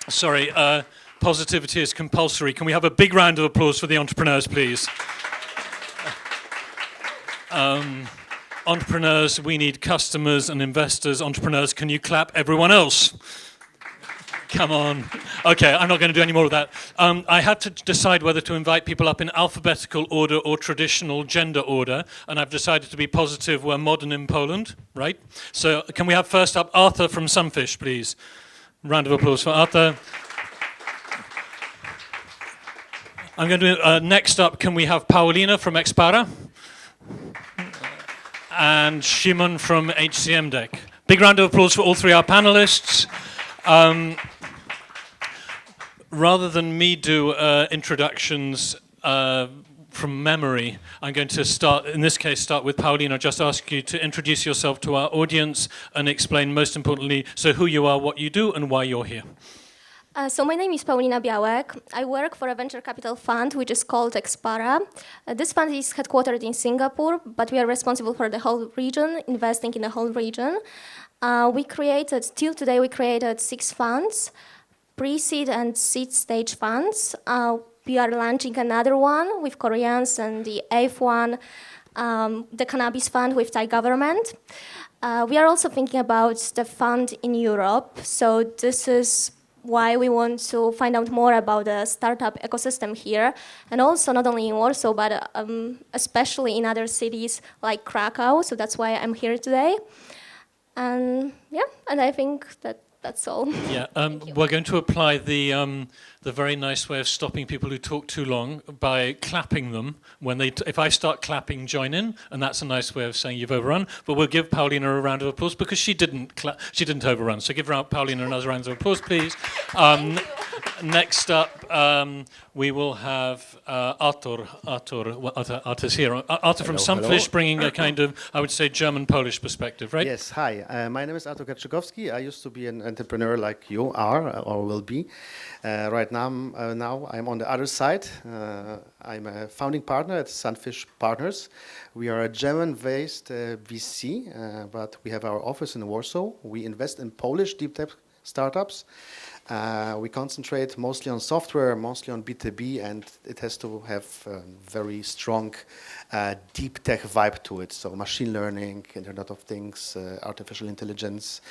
Sorry, positivity is compulsory. Can we have a big round of applause for the entrepreneurs, please? Entrepreneurs, we need customers and investors. Entrepreneurs, can you clap? Everyone else? Come on. Okay, I'm not going to do any more of that. I had to decide whether to invite people up in alphabetical order or traditional gender order, and I've decided to be positive. We're modern in Poland, right? So can we have first up Artur from Sunfish, please? Round of applause for Artur. I'm going to next up, can we have Paulina from Expara? And Szymon from HCMDEC. Big round of applause for all three our panelists. Rather than me do introductions from memory, I'm going to start with Paulina. Just ask you to introduce yourself to our audience and explain, most importantly, so who you are, what you do, and why you're here. So my name is Paulina Białek. I work for a venture capital fund which is called Expara. This fund is headquartered in Singapore, but we are responsible for the whole region, investing in the whole region. Till today we created 6 funds, pre-seed and seed stage funds. We are launching another one with Koreans and the 8th one, the cannabis fund with Thai government. We are also thinking about the fund in Europe. So this is why we want to find out more about the startup ecosystem here, and also not only in Warsaw, but especially in other cities like Krakow. So that's why I'm here today. And I think that's all. Yeah, we're going to apply the very nice way of stopping people who talk too long by clapping them when if I start clapping, join in, and that's a nice way of saying you've overrun. But we'll give Paulina a round of applause because she didn't overrun. So give Paulina another round of applause, please. Next up, we will have Artur. Artur's here. Artur from Sunfish, bringing a kind of, I would say, German-Polish perspective, right? Yes, hi. My name is Artur Karczykowski. I used to be an entrepreneur like you are or will be. Right now I'm on the other side. I'm a founding partner at Sunfish Partners. We are a German-based VC, but we have our office in Warsaw. We invest in Polish deep tech startups. We concentrate mostly on software, mostly on B2B, and it has to have a very strong deep tech vibe to it. So machine learning, Internet of Things, artificial intelligence,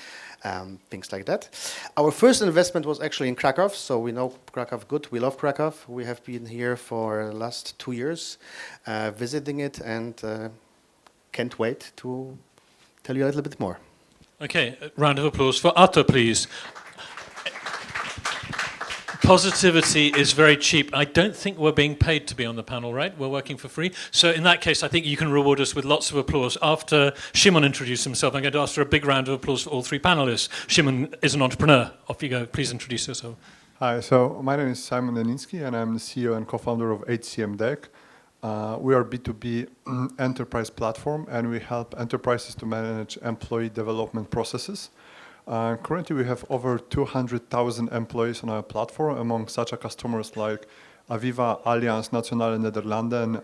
things like that. Our first investment was actually in Krakow, so we know Krakow good. We love Krakow. We have been here for the last 2 years, visiting it, and can't wait to tell you a little bit more. Okay, a round of applause for Artur, please. Positivity is very cheap. I don't think we're being paid to be on the panel, right? We're working for free. So in that case, I think you can reward us with lots of applause. After Szymon introduced himself, I'm going to ask for a big round of applause for all 3 panelists. Szymon is an entrepreneur. Off you go. Please introduce yourself. Hi, so my name is Szymon Janicki, and I'm the CEO and co-founder of HCMDEC. We are a B2B enterprise platform, and we help enterprises to manage employee development processes. Currently, we have over 200,000 employees on our platform, among such customers like Aviva, Allianz, Nationale Nederlanden,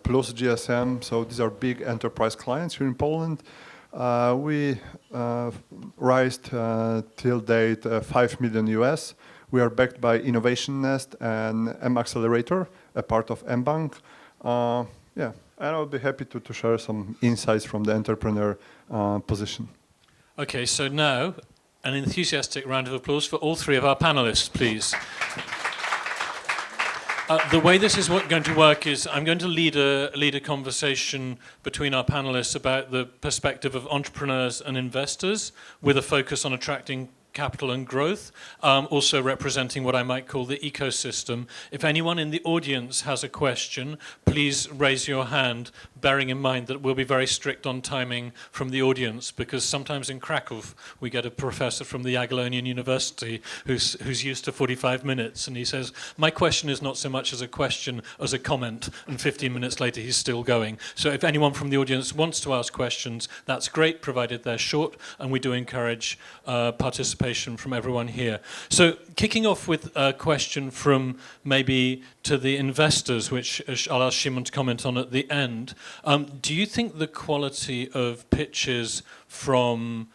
Plus GSM. So these are big enterprise clients here in Poland. We raised till date $5 million US. We are backed by Innovation Nest and M Accelerator, a part of mBank. And I'll be happy to share some insights from the entrepreneur position. Okay, so now an enthusiastic round of applause for all 3 of our panelists, please. The way this is going to work is I'm going to lead a conversation between our panelists about the perspective of entrepreneurs and investors with a focus on attracting capital and growth, also representing what I might call the ecosystem. If anyone in the audience has a question, please raise your hand, bearing in mind that we'll be very strict on timing from the audience, because sometimes in Krakow we get a professor from the Jagiellonian University who's used to 45 minutes, and he says, my question is not so much as a question as a comment, and 15 minutes later he's still going. So if anyone from the audience wants to ask questions, that's great, provided they're short, and we do encourage participation from everyone here. So kicking off with a question from maybe to the investors, which I'll ask Szymon to comment on at the end. Do you think the quality of pitches from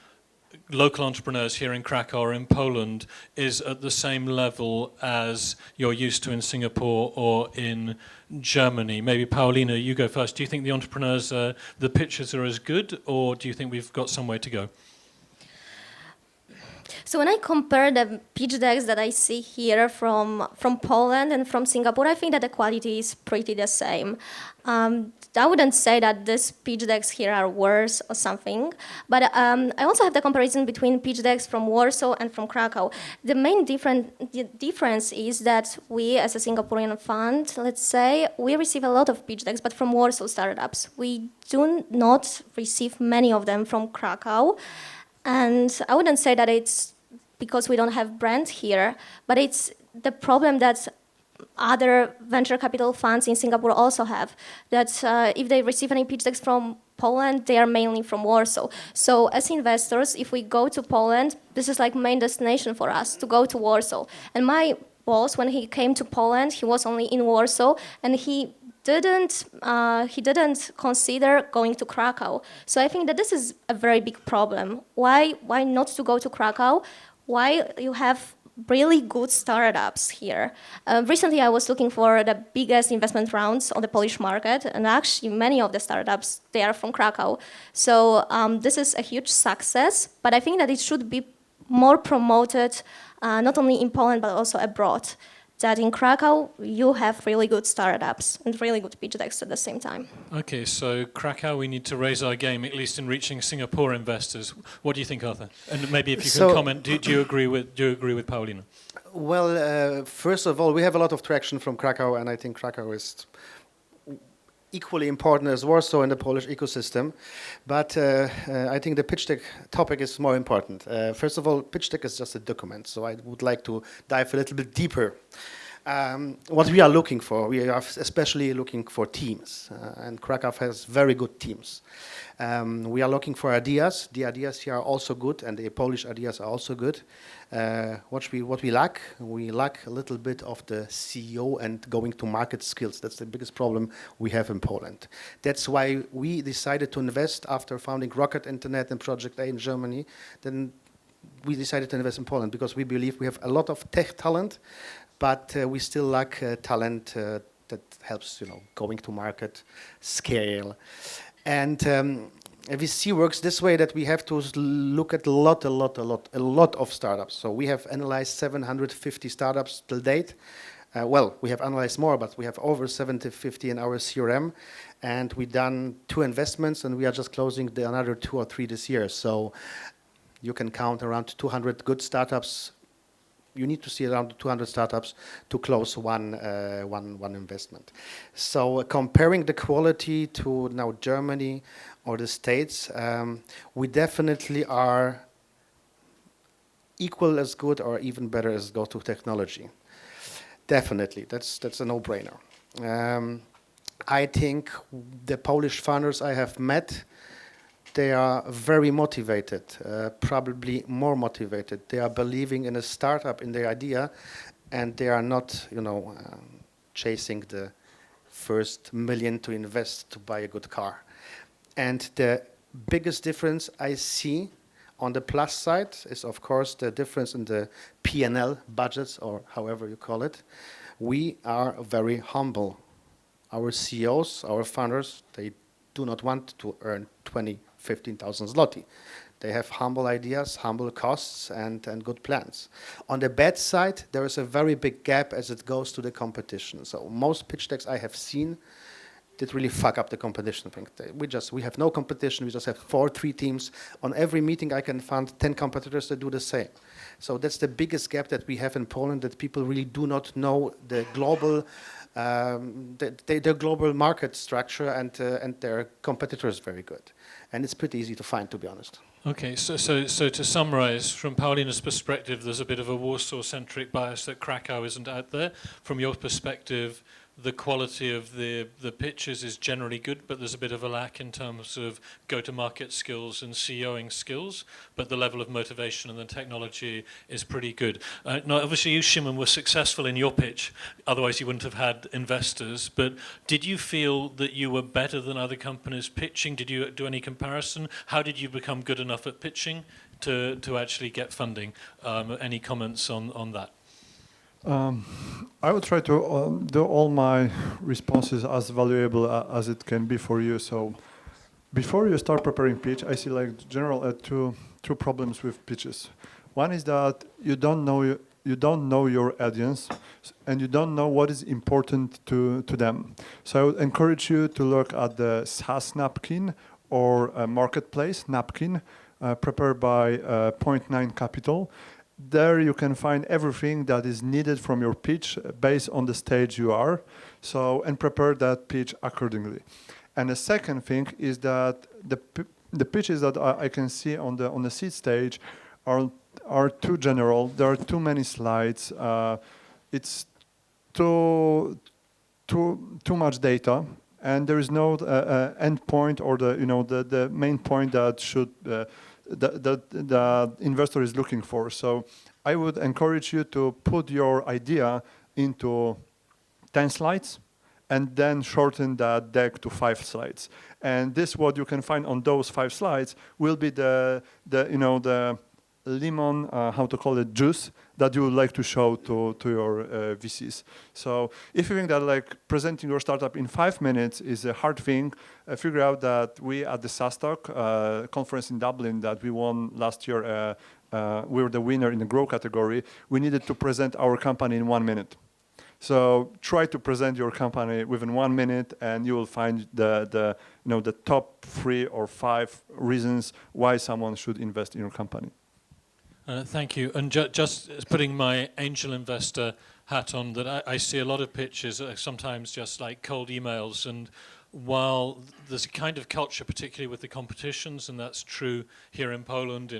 local entrepreneurs here in Krakow or in Poland is at the same level as you're used to in Singapore or in Germany? Maybe Paulina, you go first. Do you think the entrepreneurs, the pitches are as good, or do you think we've got some way to go? So when I compare the pitch decks that I see here from Poland and from Singapore, I think that the quality is pretty the same. I wouldn't say that these pitch decks here are worse or something, but I also have the comparison between pitch decks from Warsaw and from Krakow. The main difference is that we, as a Singaporean fund, let's say, we receive a lot of pitch decks, but from Warsaw startups. We do not receive many of them from Krakow. And I wouldn't say that it's because we don't have brand here, but it's the problem that other venture capital funds in Singapore also have, that if they receive any pitch decks from Poland, they are mainly from Warsaw. So as investors, if we go to Poland, this is like main destination for us, to go to Warsaw. And my boss, when he came to Poland, he was only in Warsaw, and he didn't consider going to Krakow. So I think that this is a very big problem. Why not to go to Krakow? Why you have really good startups here? Recently I was looking for the biggest investment rounds on the Polish market, and actually many of the startups, they are from Krakow. So this is a huge success, but I think that it should be more promoted, not only in Poland but also abroad. That in Krakow, you have really good startups and really good pitch decks at the same time. Okay, so Krakow, we need to raise our game, at least in reaching Singapore investors. What do you think, Arthur? And maybe if you can comment, do you agree with Paulina? Well, first of all, we have a lot of traction from Krakow, and I think Krakow is equally important as Warsaw in the Polish ecosystem. But I think the pitch deck topic is more important. First of all, pitch deck is just a document, so I would like to dive a little bit deeper. What we are looking for, we are especially looking for teams, and Krakow has very good teams. We are looking for ideas. The ideas here are also good, and the Polish ideas are also good. What we lack a little bit of the CEO and going to market skills. That's the biggest problem we have in Poland. That's why we decided to invest after founding Rocket Internet and Project A in Germany. Then we decided to invest in Poland because we believe we have a lot of tech talent, but we still lack talent that helps, going to market, scale. And VC works this way, that we have to look at a lot of startups. So we have analyzed 750 startups till date. Well, we have analyzed more, but we have over 750 in our CRM. And we've done 2 investments, and we are just closing another 2 or 3 this year. So you can count around 200 good startups. You need to see around 200 startups to close one investment. So comparing the quality to now Germany or the States, we definitely are equal as good or even better as go-to technology. Definitely, that's a no-brainer. I think the Polish founders I have met, they are very motivated, probably more motivated. They are believing in a startup, in their idea, and they are not, chasing the first million to invest to buy a good car. And the biggest difference I see on the plus side is, of course, the difference in the P&L budgets, or however you call it. We are very humble. Our CEOs, our founders, they do not want to earn 15,000 zloty. They have humble ideas, humble costs, and good plans. On the bad side, there is a very big gap as it goes to the competition. So most pitch decks I have seen did really fuck up the competition. We have no competition. We just have 3 teams. On every meeting I can find 10 competitors that do the same. So that's the biggest gap that we have in Poland, that people really do not know the global their global market structure, and their competitors very good. And it's pretty easy to find, to be honest. Okay, so to summarize, from Paulina's perspective, there's a bit of a Warsaw-centric bias that Krakow isn't out there. From your perspective, the quality of the pitches is generally good, but there's a bit of a lack in terms of go-to-market skills and CEOing skills, but the level of motivation and the technology is pretty good. Now, obviously you, Szymon, were successful in your pitch, otherwise you wouldn't have had investors, but did you feel that you were better than other companies pitching? Did you do any comparison? How did you become good enough at pitching to actually get funding? Any comments on that? I will try to do all my responses as valuable as it can be for you. So before you start preparing pitch, I see like general two problems with pitches. One is that you don't know your audience, and you don't know what is important to them. So I would encourage you to look at the SaaS napkin or a marketplace napkin prepared by Point 9 Capital. There you can find everything that is needed from your pitch based on the stage you are, and prepare that pitch accordingly. And the second thing is that the pitches that I can see on the seed stage are too general. There are too many slides. It's too much data, and there is no end point or the main point that should. That the investor is looking for. So I would encourage you to put your idea into 10 slides and then shorten that deck to 5 slides. And this, what you can find on those 5 slides, will be the lemon, juice that you would like to show to your VCs. So if you think that like presenting your startup in 5 minutes is a hard thing, figure out that we at the SaaS Talk conference in Dublin that we won last year, we were the winner in the Grow category. We needed to present our company in 1 minute. So try to present your company within 1 minute, and you will find the top 3 or 5 reasons why someone should invest in your company. Thank you. And just putting my angel investor hat on, that I see a lot of pitches, sometimes just like cold emails. And while there's a kind of culture, particularly with the competitions, and that's true here in Poland,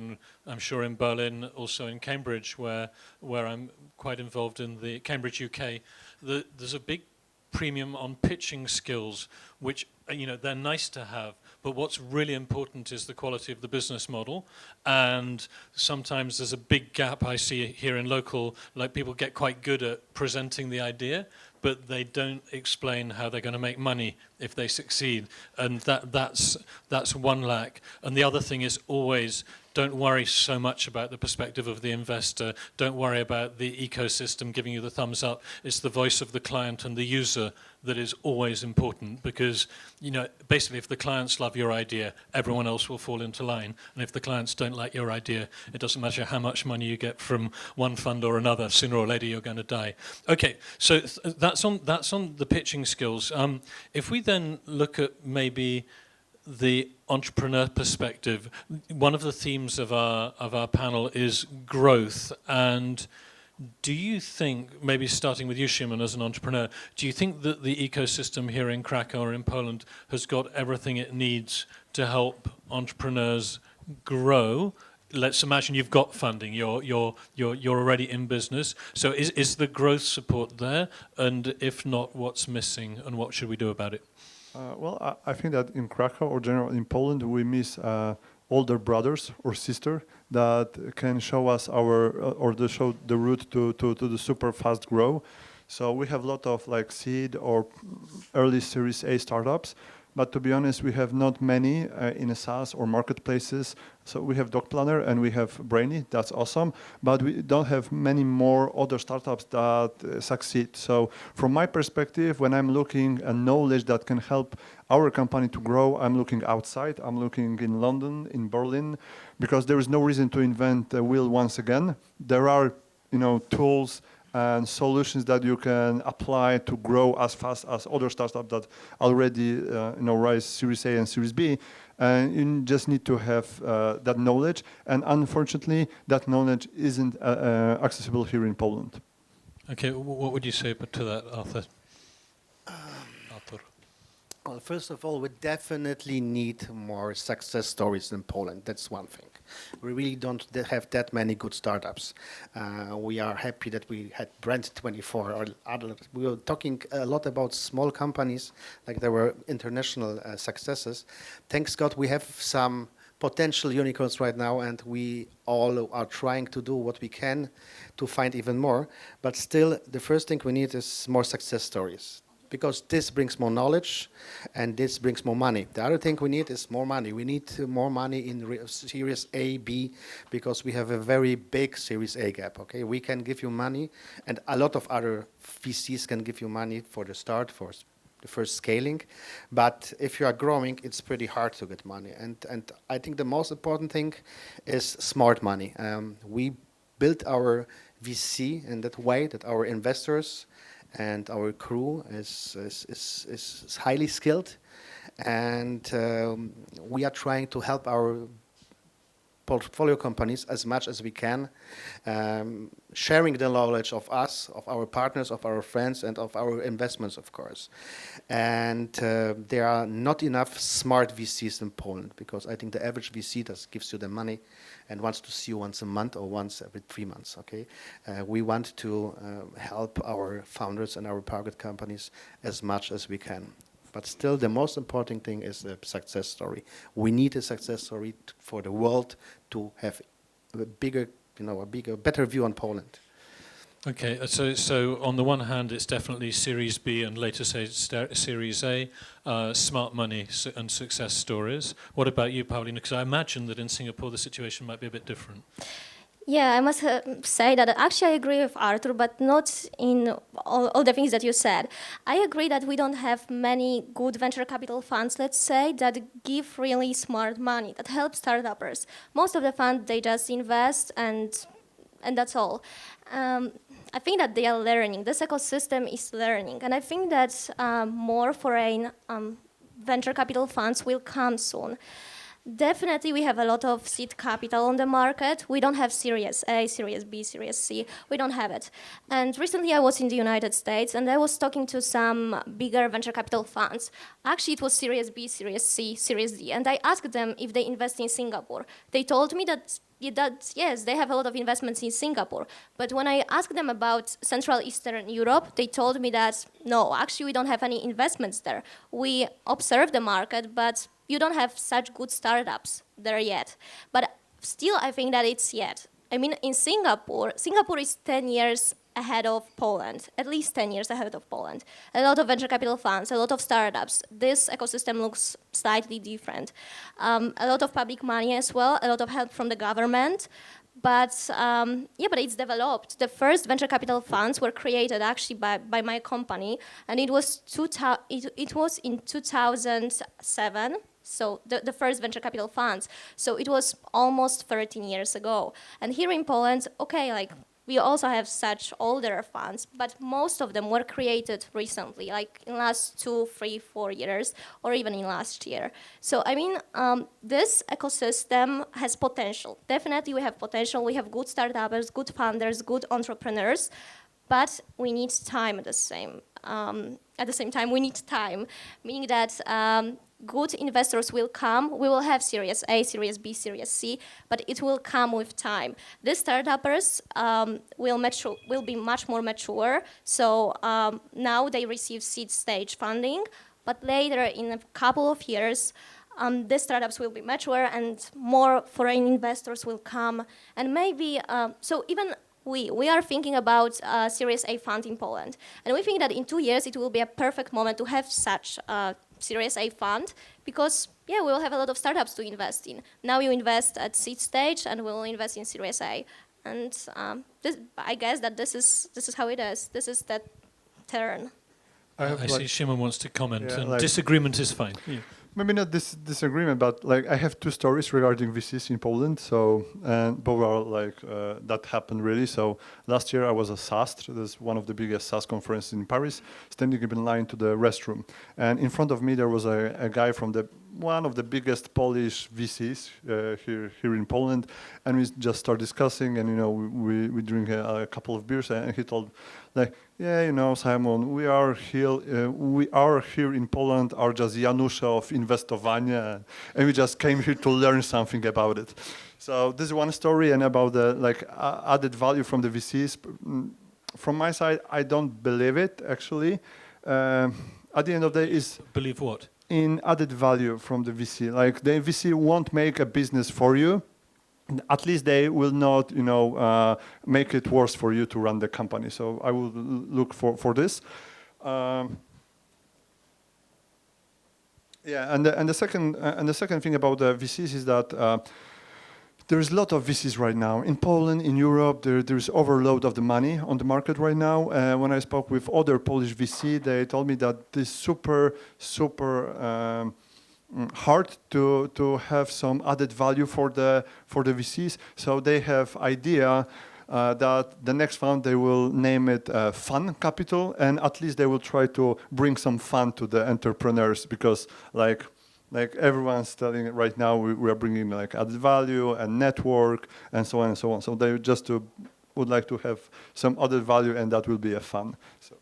I'm sure in Berlin, also in Cambridge, where I'm quite involved in the Cambridge, UK, there's a big premium on pitching skills, which they're nice to have, but what's really important is the quality of the business model. And sometimes there's a big gap I see here in local, like people get quite good at presenting the idea, but they don't explain how they're going to make money if they succeed. And that's one lack. And the other thing is always, don't worry so much about the perspective of the investor. Don't worry about the ecosystem giving you the thumbs up. It's the voice of the client and the user that is always important, because basically if the clients love your idea, everyone else will fall into line. And if the clients don't like your idea, it doesn't matter how much money you get from one fund or another, sooner or later you're going to die. Okay, so that's on the pitching skills. If we then look at maybe the entrepreneur perspective, one of the themes of our panel is growth. And do you think, maybe starting with you, Szymon, as an entrepreneur, do you think that the ecosystem here in Krakow or in Poland has got everything it needs to help entrepreneurs grow? Let's imagine you've got funding, you're already in business. So is the growth support there? And if not, what's missing and what should we do about it? Well, I think that in Krakow or generally in Poland, we miss older brothers or sister that can show us show the route to the super fast grow. So we have a lot of like seed or early Series A startups, but to be honest, we have not many in a SaaS or marketplaces. So we have Dog Planner and we have Brainy, that's awesome, but we don't have many more other startups that succeed. So from my perspective, when I'm looking at knowledge that can help our company to grow, I'm looking outside. I'm looking in London, in Berlin, because there is no reason to invent the wheel once again. There are, tools and solutions that you can apply to grow as fast as other startups that already rise Series A and Series B. And you just need to have that knowledge. And unfortunately, that knowledge isn't accessible here in Poland. Okay, what would you say to that, Artur? Artur. Well, first of all, we definitely need more success stories in Poland. That's one thing. We really don't have that many good startups. We are happy that we had Brand24 or other. We were talking a lot about small companies, like there were international successes. Thanks God, we have some potential unicorns right now, and we all are trying to do what we can to find even more. But still, the first thing we need is more success stories, because this brings more knowledge and this brings more money. The other thing we need is more money. We need more money in Series A, B, because we have a very big Series A gap, okay? We can give you money, and a lot of other VCs can give you money for the start, for the first scaling. But if you are growing, it's pretty hard to get money. And I think the most important thing is smart money. We built our VC in that way that our investors and our crew is highly skilled, and we are trying to help our portfolio companies as much as we can, sharing the knowledge of us, of our partners, of our friends, and of our investments, of course. And there are not enough smart VCs in Poland, because I think the average VC just gives you the money and wants to see you once a month or once every 3 months, okay? We want to help our founders and our target companies as much as we can. But still, the most important thing is the success story. We need a success story for the world to have a bigger, better view on Poland. Okay, so on the one hand, it's definitely Series B and later say Series A, smart money and success stories. What about you, Paulina? Because I imagine that in Singapore the situation might be a bit different. Yeah, I must say that actually I agree with Artur, but not in all the things that you said. I agree that we don't have many good venture capital funds, let's say, that give really smart money, that help startups. Most of the funds, they just invest and that's all. I think that they are learning. This ecosystem is learning. And I think that more foreign venture capital funds will come soon. Definitely, we have a lot of seed capital on the market. We don't have Series A, Series B, Series C. We don't have it. And recently, I was in the United States, and I was talking to some bigger venture capital funds. Actually, it was Series B, Series C, Series D. And I asked them if they invest in Singapore. They told me that yes, they have a lot of investments in Singapore. But when I asked them about Central Eastern Europe, they told me that, no, actually, we don't have any investments there. We observe the market, but you don't have such good startups there yet. But still, I think that it's yet. I mean, in Singapore is 10 years ahead of Poland, at least 10 years ahead of Poland. A lot of venture capital funds, a lot of startups. This ecosystem looks slightly different. A lot of public money as well, a lot of help from the government. But but it's developed. The first venture capital funds were created actually by my company, and it was in 2007. So the first venture capital funds. So it was almost 13 years ago. And here in Poland, we also have such older funds, but most of them were created recently, like in last 2, 3, 4 years, or even in last year. So I mean, this ecosystem has potential. Definitely we have potential. We have good startups, good founders, good entrepreneurs, but we need time at the same time. We need time, meaning that good investors will come. We will have Series A, Series B, Series C, but it will come with time. These startups will be much more mature. So now they receive seed stage funding, but later in a couple of years, these startups will be mature and more foreign investors will come. And maybe, so even we are thinking about Series A fund in Poland. And we think that in 2 years, it will be a perfect moment to have such Series A fund, because we will have a lot of startups to invest in. Now you invest at seed stage, and we will invest in Series A. And I guess that this is how it is. This is that turn. I see Szymon wants to comment, Yeah, and disagreement is fine. Yeah. Maybe not this disagreement, but I have 2 stories regarding VCs in Poland. So, and both are that happened really. So last year I was at SaaS, this is one of the biggest SaaS conferences in Paris, standing in line to the restroom. And in front of me there was a guy from the one of the biggest Polish VCs here in Poland, and we just start discussing, and we drink a couple of beers, and he told, like, yeah, Szymon, we are here in Poland, are just Janusze of inwestowania, and we just came here to learn something about it. So this is one story, and about the added value from the VCs. From my side, I don't believe it actually. At the end of the day, is Believe what? in added value from the VC. Like the VC won't make a business for you. At least they will not, make it worse for you to run the company. So I will look for this. Yeah, and the second thing about the VCs is that there is a lot of VCs right now in Poland, in Europe. There is overload of the money on the market right now. When I spoke with other Polish VC, they told me that this super hard to have some added value for the VCs. So they have idea that the next fund they will name it Fun Capital, and at least they will try to bring some fun to the entrepreneurs, because like everyone's telling it right now, we are bringing like added value and network and so on and so on. So they just would like to have some added value, and that will be a fun. So.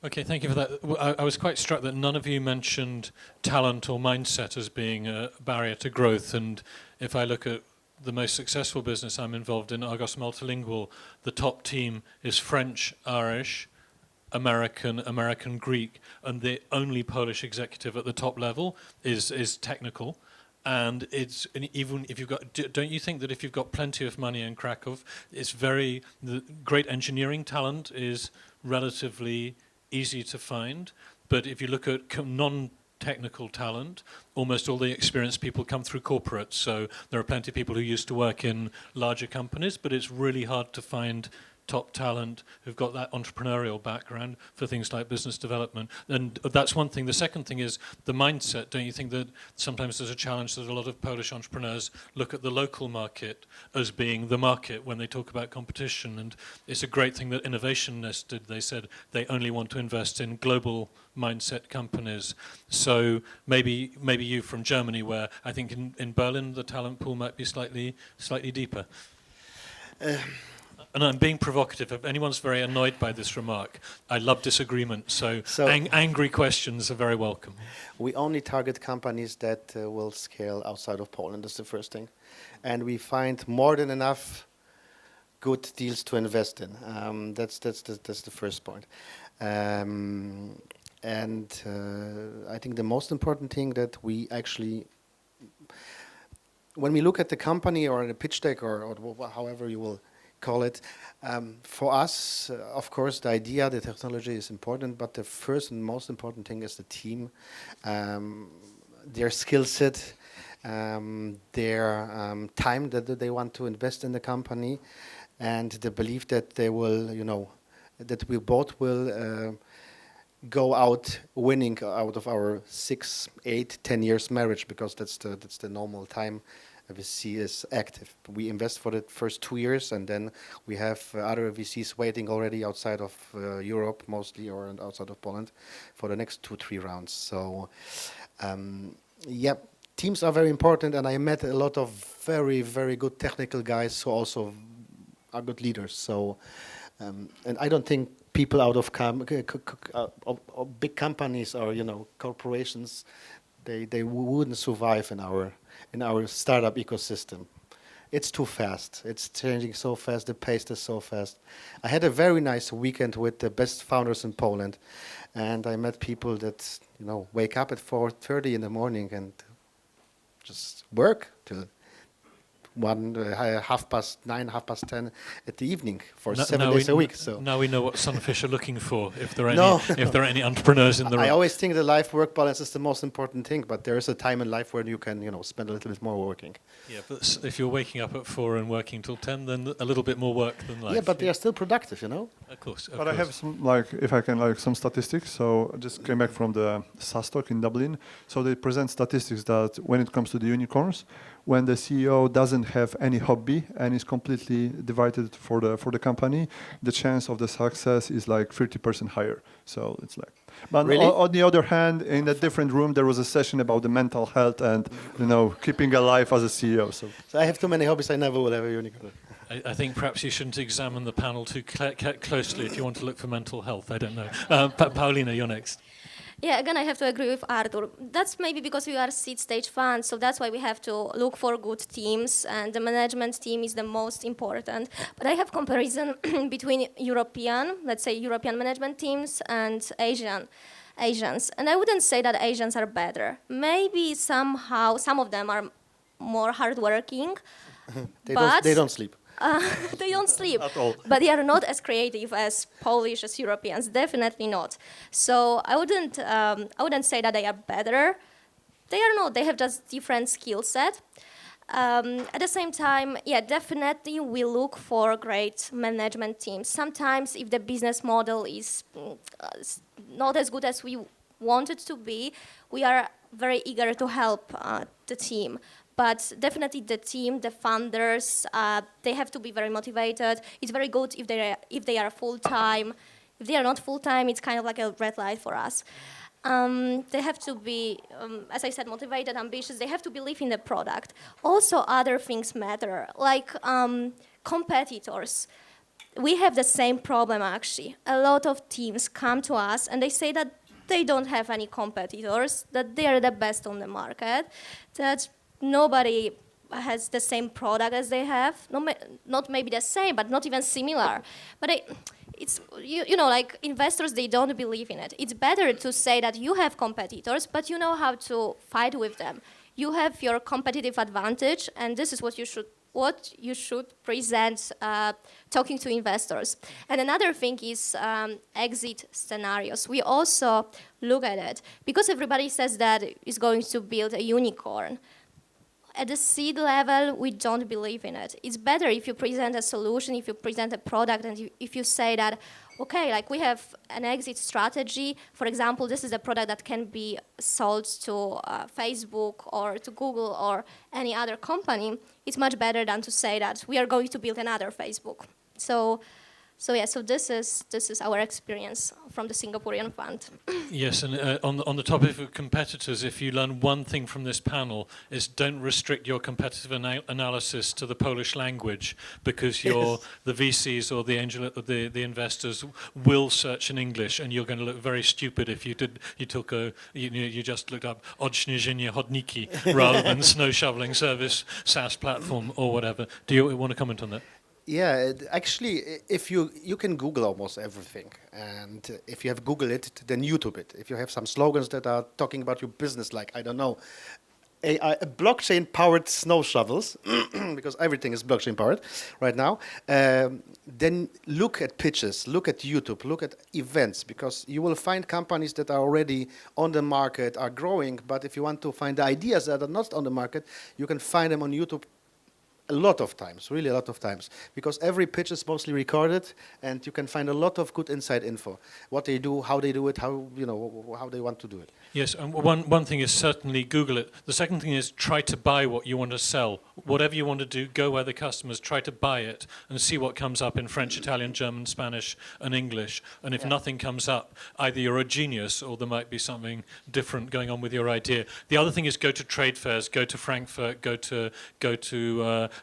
Okay, thank you for that. I was quite struck that none of you mentioned talent or mindset as being a barrier to growth. And if I look at the most successful business I'm involved in, Argos Multilingual, the top team is French, Irish, American, Greek, and the only Polish executive at the top level is technical. And even if you've got, don't you think that if you've got plenty of money in Krakow, the great engineering talent is relatively easy to find, but if you look at non-technical talent, almost all the experienced people come through corporates. So there are plenty of people who used to work in larger companies, but it's really hard to find top talent who've got that entrepreneurial background for things like business development. And that's one thing. The second thing is the mindset. Don't you think that sometimes there's a challenge that a lot of Polish entrepreneurs look at the local market as being the market when they talk about competition? And it's a great thing that Innovation Nest did. They said they only want to invest in global mindset companies. So maybe you from Germany, where I think in Berlin the talent pool might be slightly deeper. And I'm being provocative. If anyone's very annoyed by this remark, I love disagreement. So angry questions are very welcome. We only target companies that will scale outside of Poland. That's the first thing. And we find more than enough good deals to invest in. That's the first point. And I think the most important thing that we actually, when we look at the company or the pitch deck or however you will call it, for us, of course, the idea, the technology is important, but the first and most important thing is the team, their skill set, their time that they want to invest in the company, and the belief that they will, that we both will go out winning out of our 6, 8, 10 years marriage, because that's the normal time VC is active. We invest for the first 2 years, and then we have other VCs waiting already outside of Europe mostly, or outside of Poland, for the next 2-3 rounds. So, teams are very important, and I met a lot of very, very good technical guys who also are good leaders. So, and I don't think people out of big companies or corporations, they wouldn't survive in our startup ecosystem. It's too fast. It's changing so fast. The pace is so fast. I had a very nice weekend with the best founders in Poland, and I met people that wake up at 4:30 in the morning and just work till 9:30, 10:30 at the evening for 7 days a week. So now we know what Sunfish are looking for. If there are any entrepreneurs in the room. I always think the life-work balance is the most important thing, but there is a time in life where you can spend a little bit more working. Yeah, but if you're waking up at 4 and working till 10, then a little bit more work than life. Yeah, but they are still productive, Of course. I have some, if I can, some statistics. So I just came back from the SaaS talk in Dublin. So they present statistics that when it comes to the unicorns, when the CEO doesn't have any hobby and is completely devoted for the company, the chance of the success is like 30% higher. So it's like. But Really? on the other hand, in a different room, there was a session about the mental health and keeping alive as a CEO. So So I have too many hobbies. I never will have a unicorn. I think perhaps you shouldn't examine the panel too closely if you want to look for mental health. I don't know. Paulina, you're next. Yeah, again, I have to agree with Artur. That's maybe because we are seed stage fund, so that's why we have to look for good teams, and the management team is the most important. But I have comparison between let's say European management teams and Asians. And I wouldn't say that Asians are better. Maybe somehow some of them are more hardworking, They don't sleep. they don't sleep, At all. but they are not as creative as Polish, as Europeans, definitely not. So I wouldn't say that they are better. They are not, they have just different skill set. At the same time, yeah, definitely we look for great management teams. Sometimes if the business model is not as good as we want it to be, we are very eager to help the team. But definitely the team, the funders, they have to be very motivated. It's very good if they are full-time. If they are not full-time, it's kind of like a red light for us. They have to be, as I said, motivated, ambitious. They have to believe in the product. Also, other things matter, like competitors. We have the same problem, actually. A lot of teams come to us, and they say that they don't have any competitors, that they are the best on the market, that nobody has the same product as they have, not maybe the same, but not even similar. But it's like investors, they don't believe in it. It's better to say that you have competitors, but you know how to fight with them. You have your competitive advantage, and this is what you should present talking to investors. And another thing is exit scenarios. We also look at it because everybody says that is going to build a unicorn. At the seed level, we don't believe in it. It's better if you present a solution, if you present a product, and if you say that, okay, like we have an exit strategy. For example, this is a product that can be sold to Facebook or to Google or any other company. It's much better than to say that we are going to build another Facebook. So this is our experience from the Singaporean fund. Yes, and on the topic of competitors, if you learn one thing from this panel, is don't restrict your competitive analysis to the Polish language, because the VCs or the investors will search in English, and you're going to look very stupid if you just looked up odśnieżenie chodniki rather than snow shoveling service SaaS platform or whatever. Do you want to comment on that? Yeah, actually, if you can Google almost everything, and if you have Google it, then YouTube it. If you have some slogans that are talking about your business, like, I don't know, a blockchain-powered snow shovels, because everything is blockchain-powered right now, then look at pitches, look at YouTube, look at events, because you will find companies that are already on the market, are growing, but if you want to find the ideas that are not on the market, you can find them on YouTube a lot of times, really a lot of times, because every pitch is mostly recorded, and you can find a lot of good inside info, what they do, how they do it, how they want to do it. Yes, and one thing is certainly Google it. The second thing is try to buy what you want to sell. Whatever you want to do, go where the customers, try to buy it and see what comes up in French, Italian, German, Spanish, and English. And if nothing comes up, either you're a genius or there might be something different going on with your idea. The other thing is go to trade fairs, go to Frankfurt, go to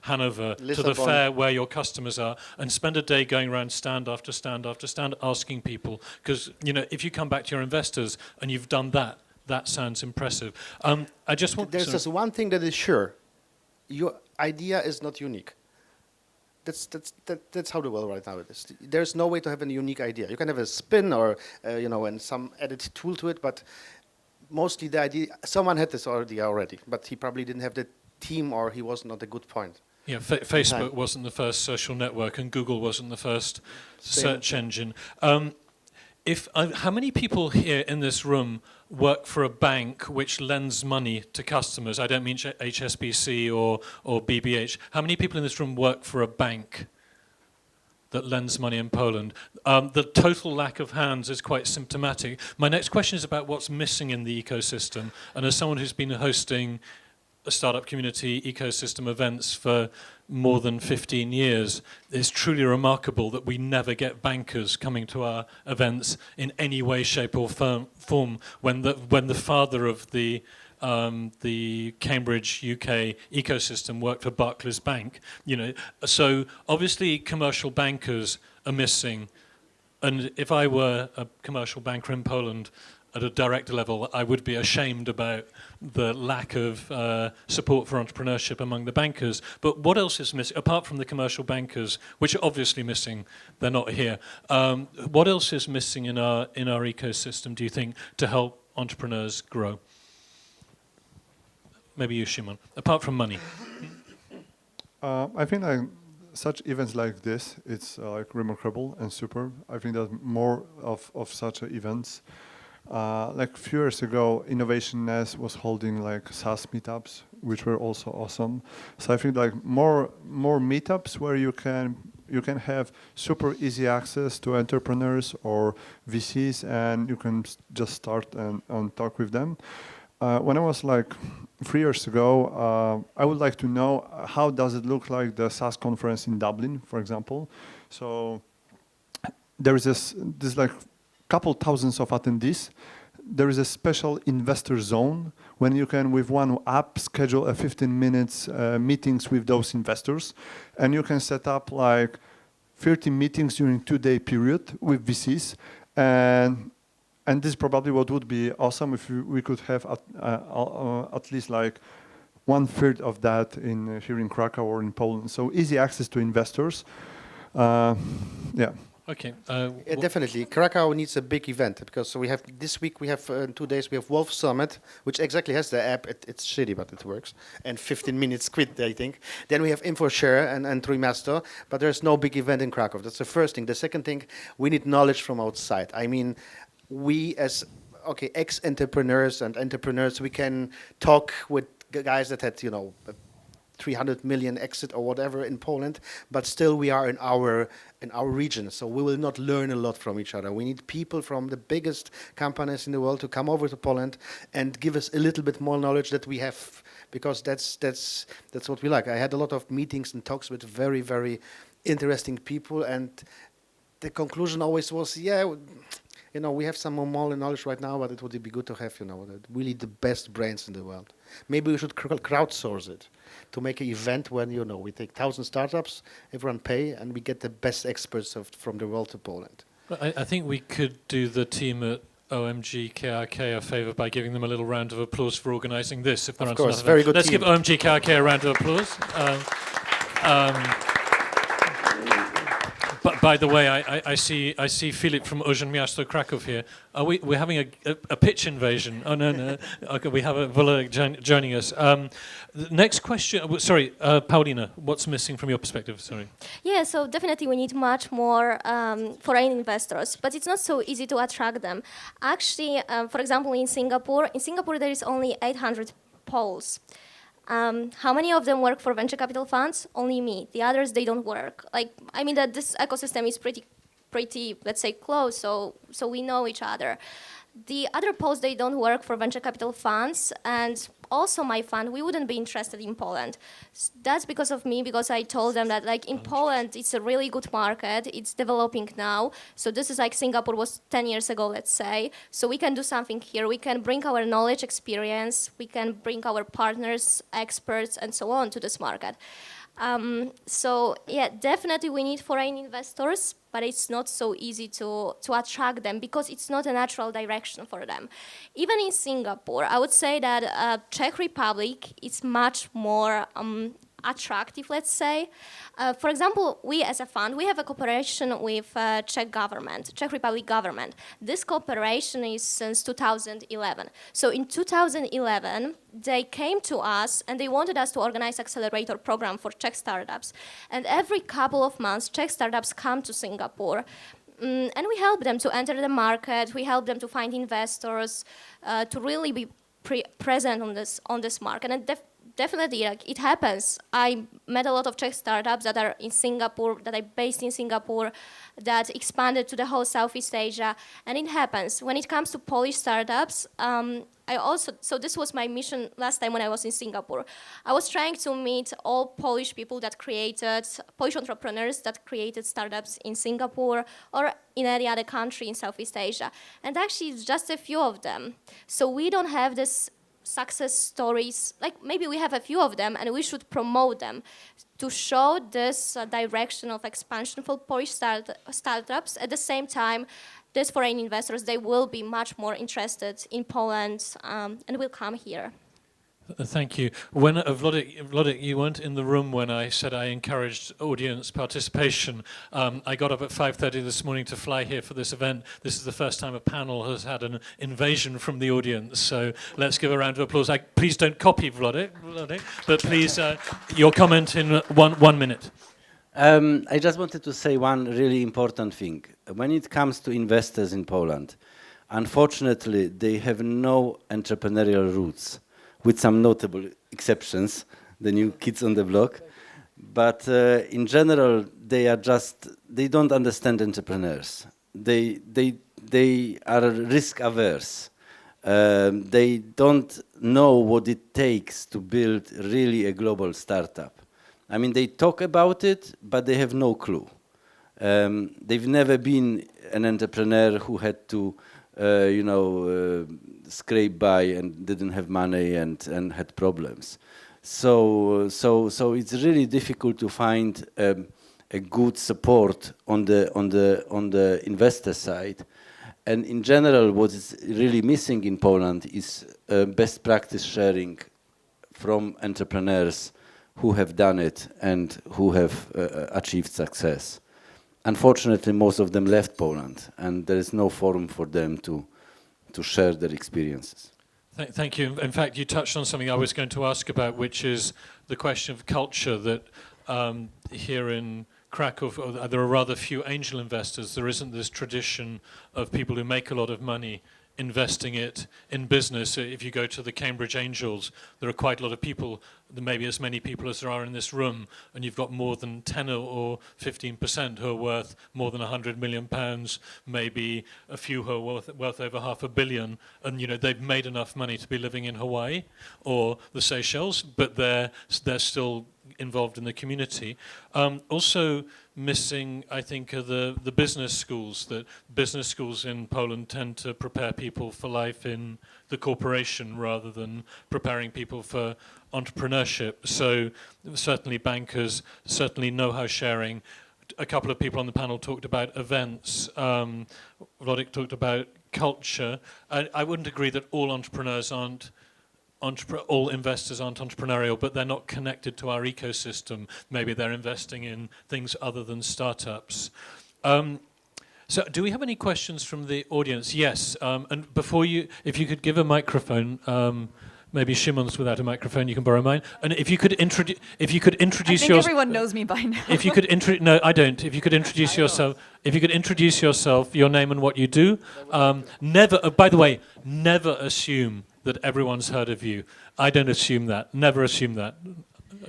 Hanover, Lisbon, to the fair where your customers are, and spend a day going around stand after stand after stand asking people. Because if you come back to your investors and you've done that, that sounds impressive. I just want. There's just one thing that is sure: your idea is not unique. That's how the world right now is. There's no way to have a unique idea. You can have a spin or and some added tool to it, but mostly the idea. Someone had this idea already, but he probably didn't have the team, or he was not a good point. Yeah, Facebook wasn't the first social network, and Google wasn't the first search engine. How many people here in this room work for a bank which lends money to customers? I don't mean HSBC or BBH. How many people in this room work for a bank that lends money in Poland? The total lack of hands is quite symptomatic. My next question is about what's missing in the ecosystem. And as someone who's been hosting startup community ecosystem events for more than 15 years, it's truly remarkable that we never get bankers coming to our events in any way, shape, or form. When the father of the Cambridge UK ecosystem worked for Barclays Bank, so obviously commercial bankers are missing. And if I were a commercial banker in Poland at a director level, I would be ashamed about the lack of support for entrepreneurship among the bankers. But what else is missing, apart from the commercial bankers, which are obviously missing, they're not here. What else is missing in our ecosystem, do you think, to help entrepreneurs grow? Maybe you, Szymon, apart from money. I think such events like this, it's remarkable and super. I think that more of such events. Like a few years ago, Innovation Nest was holding like SaaS meetups, which were also awesome. So I think like more meetups where you can have super easy access to entrepreneurs or VCs, and you can just start and talk with them. When I was like 3 years ago, I would like to know how does it look like the SaaS conference in Dublin, for example. So there is this like couple thousands of attendees. There is a special investor zone when you can, with one app, schedule a 15 minutes meetings with those investors, and you can set up like 30 meetings during 2-day period with VCs, and this is probably what would be awesome if we could have at least like 1/3 of that here in Krakow or in Poland. So easy access to investors. Yeah. Okay. Definitely, Krakow needs a big event because this week we have 2 days we have Wolf Summit, which exactly has the app. It's shitty, but it works. And 15 minutes quit, I think. Then we have InfoShare and Trimester, but there's no big event in Krakow. That's the first thing. The second thing, we need knowledge from outside. I mean, we as ex-entrepreneurs and entrepreneurs, we can talk with guys that had 300 million exit or whatever in Poland, but still we are in our region, so we will not learn a lot from each other. We need people from the biggest companies in the world to come over to Poland and give us a little bit more knowledge that we have, because that's what we like. I had a lot of meetings and talks with very, very interesting people, and the conclusion always was, we have some more knowledge right now, but it would be good to have, really the best brains in the world. Maybe we should crowdsource it to make an event when, we take 1,000 startups, everyone pay, and we get the best experts from the world to Poland. I think we could do the team at OMGKRK a favor by giving them a little round of applause for organizing this. If there of course, very good Let's team. give OMGKRK a round of applause. But by the way, I see Filip from Urząd Miasto Kraków here. We're having a pitch invasion. Oh no. Okay, we have a Volek joining us. The next question. Sorry, Paulina. What's missing from your perspective? Sorry. Yeah, so definitely we need much more foreign investors, but it's not so easy to attract them. Actually, for example, in Singapore there is only 800 Poles. How many of them work for venture capital funds? Only me. The others, they don't work. That this ecosystem is pretty, let's say, close, so we know each other. The other Poles, they don't work for venture capital funds, and also my fund, we wouldn't be interested in Poland. That's because of me, because I told them that in Poland, it's a really good market, it's developing now. So this is Singapore was 10 years ago, let's say. So we can do something here. We can bring our knowledge, experience, we can bring our partners, experts, and so on to this market. Definitely we need foreign investors, but it's not so easy to attract them because it's not a natural direction for them. Even in Singapore, I would say that Czech Republic is much more attractive, let's say. For example, we as a fund, we have a cooperation with Czech Republic government. This cooperation is since 2011. So in 2011, they came to us and they wanted us to organize accelerator program for Czech startups. And every couple of months, Czech startups come to Singapore. And we help them to enter the market. We help them to find investors, to really be present on this market. And definitely, like, it happens. I met a lot of Czech startups that are in Singapore, that are based in Singapore, that expanded to the whole Southeast Asia, and it happens. When it comes to Polish startups, so this was my mission last time when I was in Singapore. I was trying to meet all Polish people that created, Polish entrepreneurs that created startups in Singapore or in any other country in Southeast Asia. And actually, it's just a few of them. So we don't have this success stories, like maybe we have a few of them and we should promote them to show this direction of expansion for Polish startups. At the same time, these foreign investors, they will be much more interested in Poland and will come here. Thank you. When Wlodek, you weren't in the room when I said I encouraged audience participation. I got up at 5:30 this morning to fly here for this event. This is the first time a panel has had an invasion from the audience. So let's give a round of applause. Please don't copy Wlodek, but please your comment in one minute. I just wanted to say one really important thing. When it comes to investors in Poland, unfortunately, they have no entrepreneurial roots, with some notable exceptions, the new kids on the block. But in general, they don't understand entrepreneurs. They are risk averse. They don't know what it takes to build really a global startup. I mean, they talk about it, but they have no clue. They've never been an entrepreneur who had to, scrape by and didn't have money and had problems. So it's really difficult to find a good support on the investor side. And in general, what is really missing in Poland is best practice sharing from entrepreneurs who have done it and who have achieved success. Unfortunately, most of them left Poland, and there is no forum for them to share their experiences. Thank you. In fact, you touched on something I was going to ask about, which is the question of culture, that here in Krakow, there are rather few angel investors. There isn't this tradition of people who make a lot of money investing it in business. If you go to the Cambridge Angels, there are quite a lot of people, maybe as many people as there are in this room, and you've got more than 10 or 15% who are worth more than £100 million, maybe a few who are worth over £500 million, and they've made enough money to be living in Hawaii or the Seychelles, but they're still involved in the community. Also missing, I think, are the business schools. That business schools in Poland tend to prepare people for life in the corporation rather than preparing people for entrepreneurship. So certainly bankers, certainly know-how sharing. A couple of people on the panel talked about events. Wlodek talked about culture. I wouldn't agree that all entrepreneurs aren't all investors aren't entrepreneurial, but they're not connected to our ecosystem. Maybe they're investing in things other than startups. So do we have any questions from the audience? Yes, and if you could give a microphone, maybe Szymon's without a microphone, you can borrow mine. And if you could introduce I think everyone knows me by now. If you could no, I don't. If you could introduce yourself, your name and what you do. Never, by the way, never assume that everyone's heard of you. I don't assume that. Never assume that.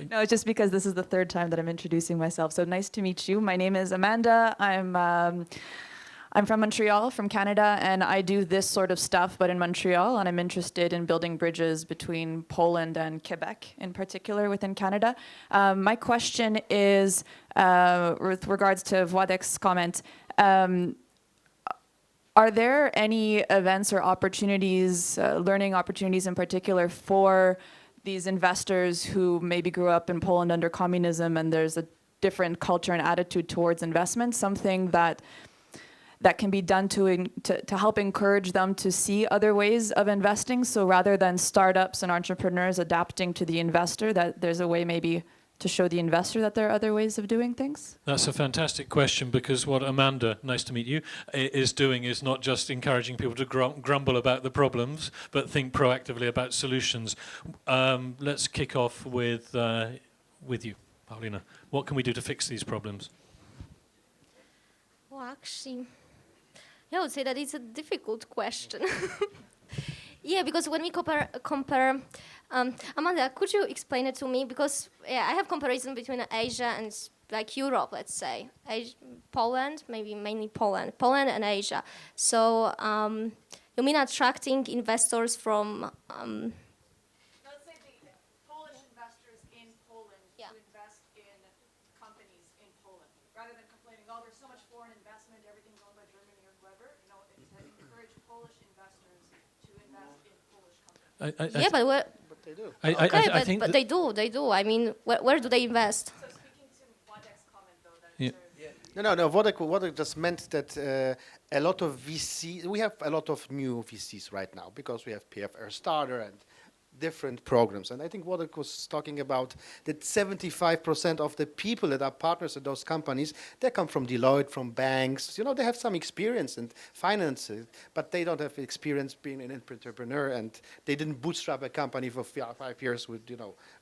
No, it's just because this is the third time that I'm introducing myself. So nice to meet you. My name is Amanda. I'm from Montreal, from Canada, and I do this sort of stuff, but in Montreal, and I'm interested in building bridges between Poland and Quebec, in particular, within Canada. My question is, with regards to Władek's comment, are there any events or opportunities, learning opportunities in particular, for these investors who maybe grew up in Poland under communism and there's a different culture and attitude towards investment, something that can be done to help encourage them to see other ways of investing? So rather than startups and entrepreneurs adapting to the investor, that there's a way maybe to show the investor that there are other ways of doing things? That's a fantastic question, because what Amanda, nice to meet you, is doing is not just encouraging people to grumble about the problems, but think proactively about solutions. Let's kick off with you, Paulina. What can we do to fix these problems? Well, actually, I would say that it's a difficult question. Yeah, because when we compare Amanda, could you explain it to me? Because I have comparison between Asia and like Europe, let's say, Poland, maybe mainly Poland and Asia. So you mean attracting investors from? Let's say the Polish investors in Poland to invest in companies in Poland, rather than complaining, oh, there's so much foreign investment, everything's owned by Germany or whoever. You know, it's to encourage Polish investors to invest in Polish companies. But they do. I think but they do. I mean, where do they invest? So speaking to Władek's comment, though, that Yeah. No. Władek just meant that a lot of VC, we have a lot of new VCs right now because we have PFR Starter and different programs. And I think Władek was talking about that 75% of the people that are partners in those companies, they come from Deloitte, from banks. You know, they have some experience in finance, but they don't have experience being an entrepreneur, and they didn't bootstrap a company for 5 years with,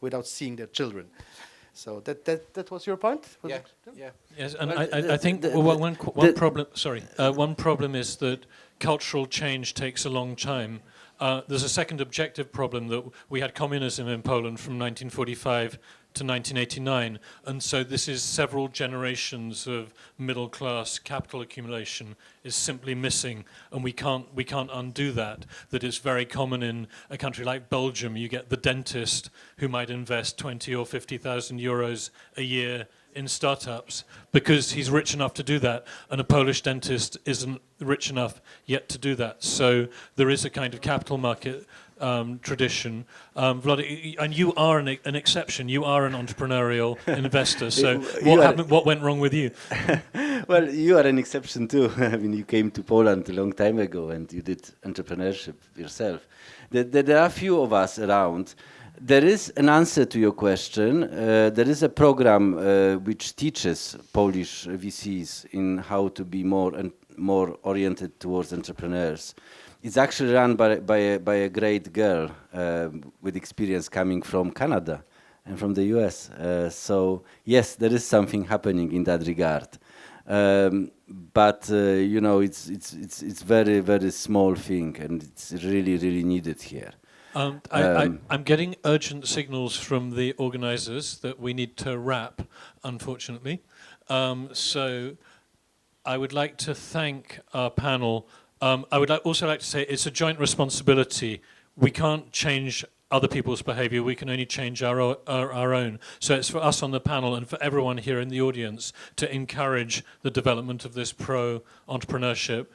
without seeing their children. So that was your point? Was Yeah. it? Yeah. Yes, and Well, I think one problem. Sorry, one problem is that cultural change takes a long time. There's a second objective problem that we had communism in Poland from 1945 to 1989, and so this is several generations of middle class capital accumulation is simply missing, and we can't undo that. That is very common in a country like Belgium. You get the dentist who might invest 20 or 50,000 euros a year in startups because he's rich enough to do that, and a Polish dentist isn't rich enough yet to do that. So there is a kind of capital market tradition. Vladimir, and you are an exception. You are an entrepreneurial investor. So what happened? What went wrong with you? Well, you are an exception too. I mean, you came to Poland a long time ago and you did entrepreneurship yourself. There are few of us around. There is an answer to your question. There is a program which teaches Polish VCs in how to be more oriented towards entrepreneurs. It's actually run by a great girl with experience coming from Canada and from the US. So yes, there is something happening in that regard. But it's very, very small thing, and it's really, really needed here. I'm getting urgent signals from the organizers that we need to wrap, unfortunately. So I would like to thank our panel. I would also like to say it's a joint responsibility. We can't change other people's behavior. We can only change our own. So it's for us on the panel and for everyone here in the audience to encourage the development of this pro-entrepreneurship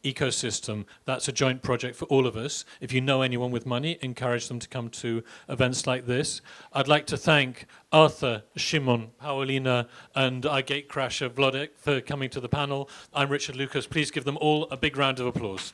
ecosystem. That's a joint project for all of us. If you know anyone with money, encourage them to come to events like this. I'd like to thank Artur, Szymon, Paulina, and our gatecrasher, Władek, for coming to the panel. I'm Richard Lucas. Please give them all a big round of applause.